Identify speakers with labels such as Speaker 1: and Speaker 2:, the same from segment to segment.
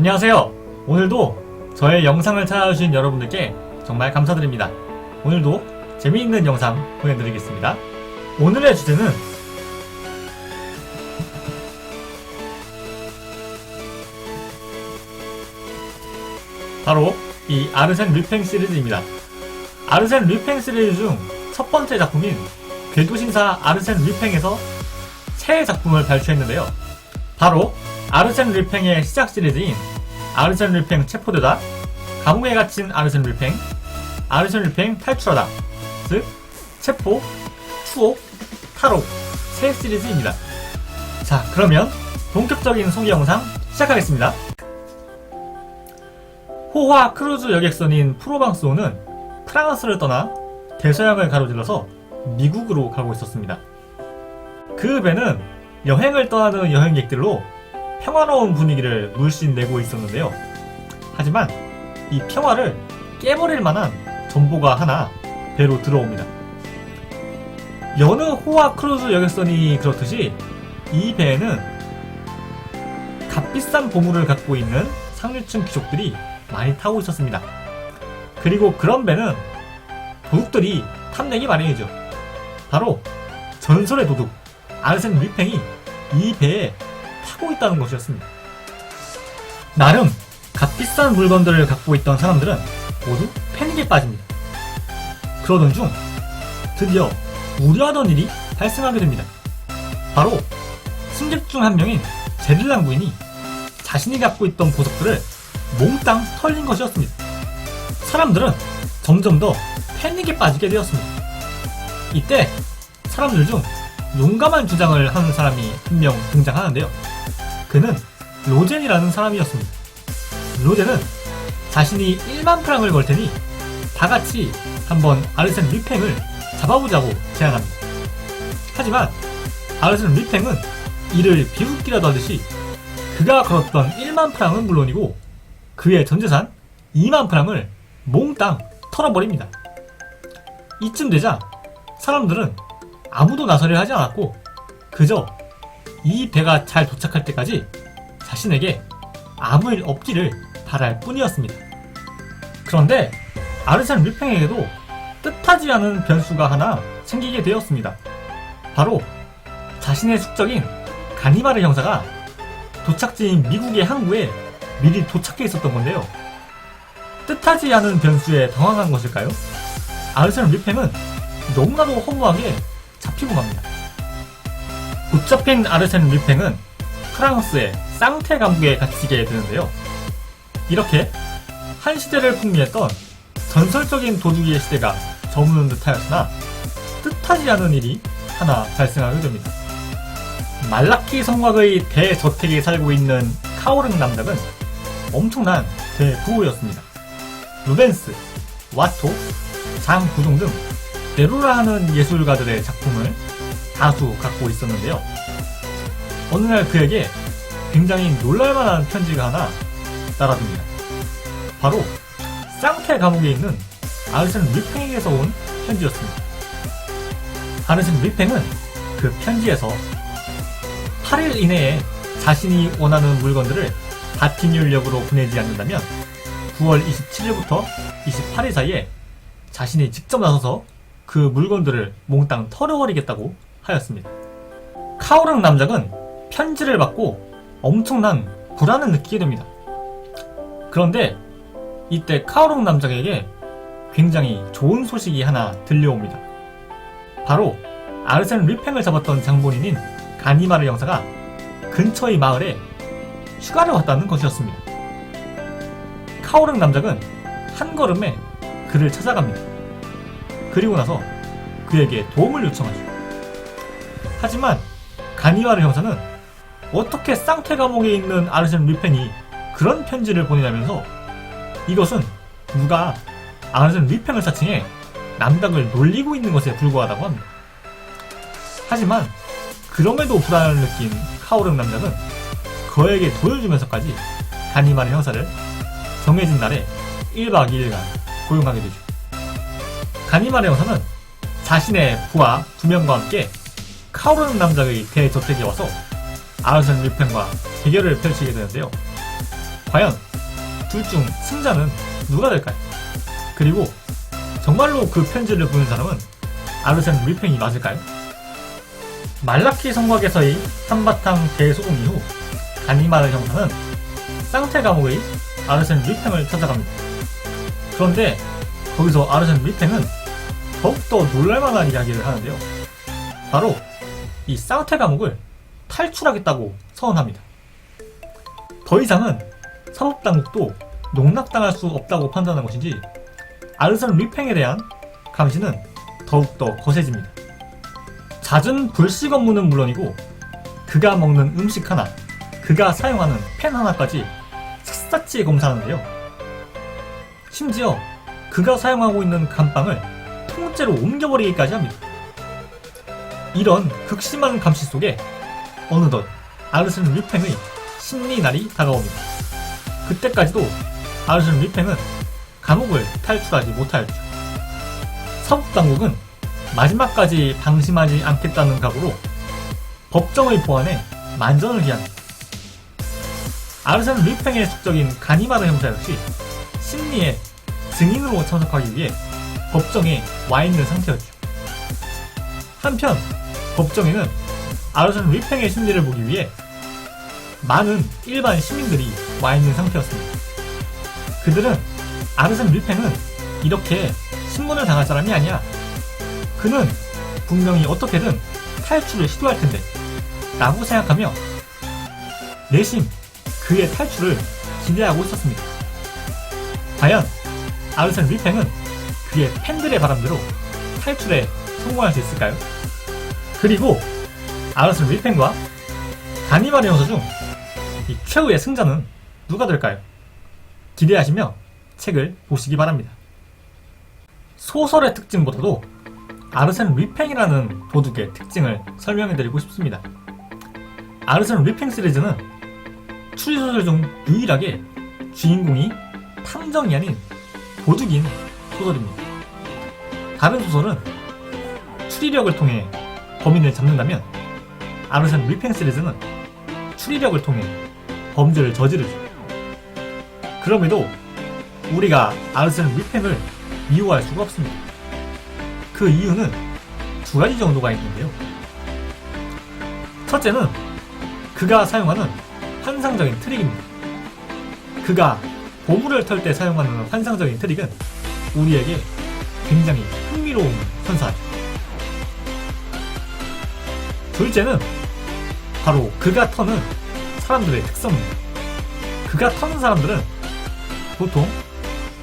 Speaker 1: 안녕하세요. 오늘도 저의 영상을 찾아주신 여러분들께 정말 감사드립니다. 오늘도 재미있는 영상 보내드리겠습니다. 오늘의 주제는 바로 이 아르센 류팽 시리즈입니다. 아르센 류팽 시리즈 중 첫 번째 작품인 궤도신사 아르센 류팽에서 새 작품을 발표했는데요. 바로 아르센 류팽의 시작 시리즈인 아르센 류팽 체포되다, 감옥에 갇힌 아르센 류팽, 아르센 류팽 탈출하다, 즉 체포, 추옥, 탈옥 세 시리즈입니다. 자, 그러면 본격적인 소개 영상 시작하겠습니다. 호화 크루즈 여객선인 프로방스호는 프랑스를 떠나 대서양을 가로질러서 미국으로 가고 있었습니다. 그 배는 여행을 떠나는 여행객들로 평화로운 분위기를 물씬 내고 있었는데요. 하지만 이 평화를 깨버릴 만한 정보가 하나 배로 들어옵니다. 여느 호화 크루즈 여객선이 그렇듯이 이 배에는 값비싼 보물을 갖고 있는 상류층 귀족들이 많이 타고 있었습니다. 그리고 그런 배는 도둑들이 탐내기 마련이죠. 바로 전설의 도둑 아르센 류팽이 이 배에 타고 있다는 것이었습니다. 나름 값비싼 물건들을 갖고 있던 사람들은 모두 패닉에 빠집니다. 그러던 중 드디어 우려하던 일이 발생하게 됩니다. 바로 승객 중 한 명인 제릴랑 부인이 자신이 갖고 있던 보석들을 몽땅 털린 것이었습니다. 사람들은 점점 더 패닉에 빠지게 되었습니다. 이때 사람들 중 용감한 주장을 하는 사람이 한 명 등장하는데요. 그는 로젠이라는 사람이었습니다. 로젠은 자신이 1만 프랑을 걸 테니 다 같이 한번 아르센 류팽을 잡아보자고 제안합니다. 하지만 아르센 류팽은 이를 비웃기라도 하듯이 그가 걸었던 1만 프랑은 물론이고 그의 전재산 2만 프랑을 몽땅 털어버립니다. 이쯤 되자 사람들은 아무도 나서려 하지 않았고 그저 이 배가 잘 도착할 때까지 자신에게 아무 일 없기를 바랄 뿐이었습니다. 그런데 아르센 류팽에게도 뜻하지 않은 변수가 하나 생기게 되었습니다. 바로 자신의 숙적인 가니마르 형사가 도착지인 미국의 항구에 미리 도착해 있었던 건데요. 뜻하지 않은 변수에 당황한 것일까요? 아르센 류팽은 너무나도 허무하게 잡히고 맙니다. 붙잡힌 아르센 류팽은 프랑스의 쌍테 감옥에 갇히게 되는데요. 이렇게 한 시대를 풍미했던 전설적인 도둑의 시대가 저무는 듯하였으나 뜻하지 않은 일이 하나 발생하게 됩니다. 말라키 성곽의 대저택에 살고 있는 카오릉 남작은 엄청난 대부호였습니다. 루벤스, 와토, 장구종 등 네로라 하는 예술가들의 작품을 다수 갖고 있었는데요. 어느 날 그에게 굉장히 놀랄만한 편지가 하나 따라듭니다. 바로 쌍테 감옥에 있는 아르센 류팽에게서 온 편지였습니다. 아르센 류팽은 그 편지에서 8일 이내에 자신이 원하는 물건들을 바티뉴역으로 보내지 않는다면 9월 27일부터 28일 사이에 자신이 직접 나서서 그 물건들을 몽땅 털어버리겠다고 하였습니다. 카오릉 남작은 편지를 받고 엄청난 불안을 느끼게 됩니다. 그런데 이때 카오릉 남작에게 굉장히 좋은 소식이 하나 들려옵니다. 바로 아르센 류팽을 잡았던 장본인인 가니마르 형사가 근처의 마을에 휴가를 왔다는 것이었습니다. 카오릉 남작은 한 걸음에 그를 찾아갑니다. 그리고 나서 그에게 도움을 요청하죠. 하지만 가니마르 형사는 어떻게 쌍테 감옥에 있는 아르센 류팽이 그런 편지를 보내냐면서 이것은 누가 아르센 류팽을 사칭해 남작을 놀리고 있는 것에 불과하다고 합니다. 하지만 그럼에도 불안을 느낀 카오릉 남작은 그에게 보여주면서까지 가니마르 형사를 정해진 날에 1박 2일간 고용하게 되죠. 가니마르 형사는 자신의 부하 2명과 함께 카오르는 남작의 대저택에 와서 아르센 류팽과 대결을 펼치게 되는데요. 과연 둘 중 승자는 누가 될까요? 그리고 정말로 그 편지를 보낸 사람은 아르센 루이팽이 맞을까요? 말라키 성곽에서의 한바탕 대소동 이후 가니마르 형사는 쌍테 감옥의 아르센 루이팽을 찾아갑니다. 그런데 거기서 아르센 루이팽은 더욱더 놀랄만한 이야기를 하는데요. 바로 이 쌍테 감옥을 탈출하겠다고 선언합니다. 더 이상은 사법당국도 농락당할 수 없다고 판단한 것인지 아르센 루이팽에 대한 감시는 더욱더 거세집니다. 잦은 불식 업무는 물론이고 그가 먹는 음식 하나, 그가 사용하는 펜 하나까지 샅샅이 검사하는데요. 심지어 그가 사용하고 있는 감방을 통째로 옮겨버리기까지 합니다. 이런 극심한 감시 속에 어느덧 아르센 루이팽의 심리날이 다가옵니다. 그때까지도 아르센 루이팽은 감옥을 탈출하지 못하였죠. 사법당국은 마지막까지 방심하지 않겠다는 각오로 법정의 보안에 만전을 기합니다. 아르센 루이팽의 숙적인 가니마르 형사 역시 심리에 증인으로 참석하기 위해 법정에 와 있는 상태였죠. 한편 법정에는 아르센 루이팽의 심리를 보기 위해 많은 일반 시민들이 와 있는 상태였습니다. 그들은 아르센 루이팽은 이렇게 신문을 당할 사람이 아니야. 그는 분명히 어떻게든 탈출을 시도할 텐데 라고 생각하며 내심 그의 탈출을 기대하고 있었습니다. 과연 아르센 루이팽은 그의 팬들의 바람대로 탈출에 성공할 수 있을까요? 그리고 아르센 루이팽과 가니마르 형사 중 이 최후의 승자는 누가 될까요? 기대하시며 책을 보시기 바랍니다. 소설의 특징보다도 아르센 루이팽이라는 도둑의 특징을 설명해드리고 싶습니다. 아르센 루이팽 시리즈는 추리소설 중 유일하게 주인공이 탐정이 아닌 도둑인 소설입니다. 다른 소설은 추리력을 통해 범인을 잡는다면 아르센 루이팽 시리즈는 추리력을 통해 범죄를 저지르죠. 그럼에도 우리가 아르센 루이팽을 미워할 수가 없습니다. 그 이유는 두 가지 정도가 있는데요. 첫째는 그가 사용하는 환상적인 트릭입니다. 그가 보물을 털 때 사용하는 환상적인 트릭은 우리에게 굉장히 흥미로운 선사죠. 둘째는 바로 그가 터는 사람들의 특성입니다. 그가 터는 사람들은 보통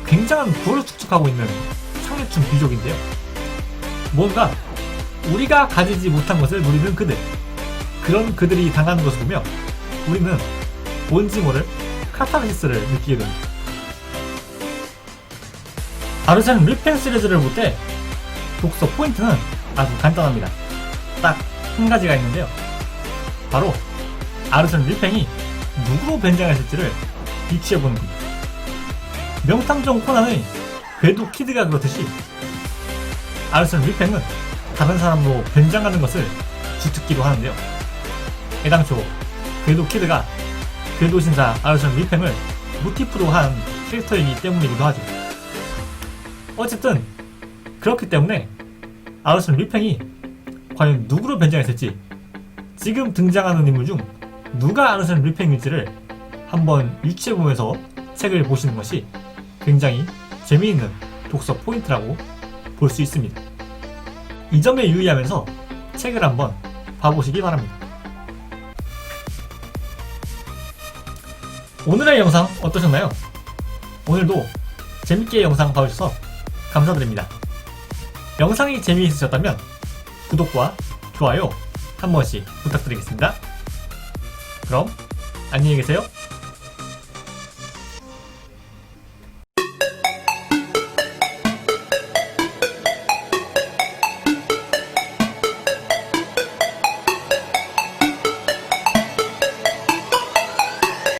Speaker 1: 굉장한 부를 축적하고 있는 상류층 귀족인데요. 뭔가 우리가 가지지 못한 것을 누리는 그들, 그런 그들이 당하는 것을 보며 우리는 뭔지 모를 카타르시스를 느끼게 됩니다. 아르센 루이팽 시리즈를 볼 때 독서 포인트는 아주 간단합니다. 딱 한 가지가 있는데요. 바로 아르센 루이팽이 누구로 변장했을지를 유추해보는 겁니다. 명탐정 코난의 궤도 키드가 그렇듯이 아르센 루이팽은 다른 사람으로 변장하는 것을 주특기로 하는데요. 애당초 궤도 키드가 궤도 신사 아르센 루이팽을 모티프로 한 캐릭터이기 때문이기도 하죠. 어쨌든 그렇기 때문에 아르센 루이팽이 과연 누구로 변장했을지, 지금 등장하는 인물 중 누가 아르센 루이팽일지를 한번 유추해보면서 책을 보시는 것이 굉장히 재미있는 독서 포인트라고 볼 수 있습니다. 이 점에 유의하면서 책을 한번 봐보시기 바랍니다. 오늘의 영상 어떠셨나요? 오늘도 재밌게 영상 봐주셔서 감사드립니다. 영상이 재미있으셨다면 구독과 좋아요 한 번씩 부탁드리겠습니다. 그럼 안녕히 계세요.